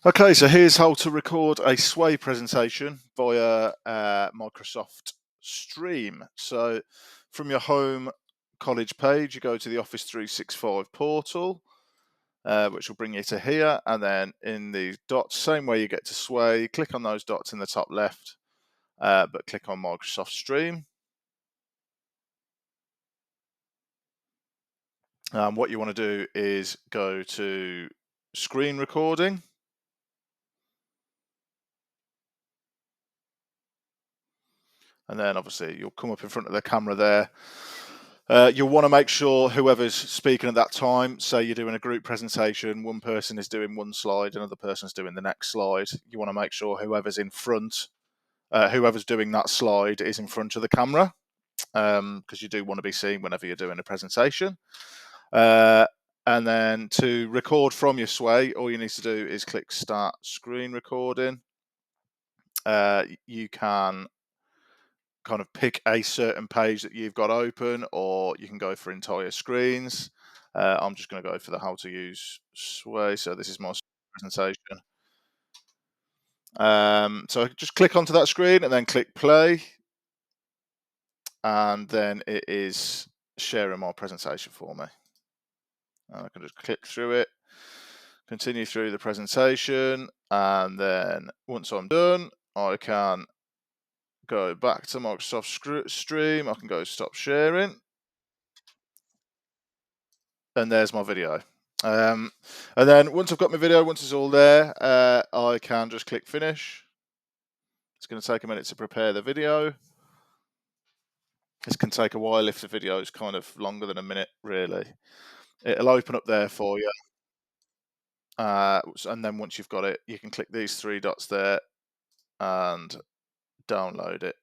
Okay, so here's how to record a Sway presentation via Microsoft Stream. So from your home college page, you go to the Office 365 portal, which will bring you to here. And then in the dots, same way you get to Sway, click on those dots in the top left, but click on Microsoft Stream. What you want to do is go to screen recording. And then obviously you'll come up in front of the camera there. You'll want to make sure whoever's speaking at that time, say you're doing a group presentation, one person is doing one slide, another person's doing the next slide. You want to make sure whoever's in front, whoever's doing that slide is in front of the camera, because you do want to be seen whenever you're doing a presentation. And then to record from your Sway, all you need to do is click Start Screen Recording. You can kind of pick a certain page that you've got open, or you can go for entire screens. I'm just going to go for the how to use Sway. So this is my presentation. So just click onto that screen and then click play. And then it is sharing my presentation for me. And I can just click through it, continue through the presentation. And then once I'm done, I can go back to Microsoft Stream. I can go stop sharing. And there's my video. And then once I've got my video, once it's all there, I can just click finish. It's going to take a minute to prepare the video. This can take a while if the video is kind of longer than a minute, really. It'll open up there for you. And then once you've got it, you can click these three dots there and download it.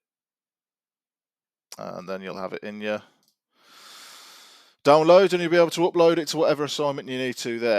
And then you'll have it in your download, and you'll be able to upload it to whatever assignment you need to there.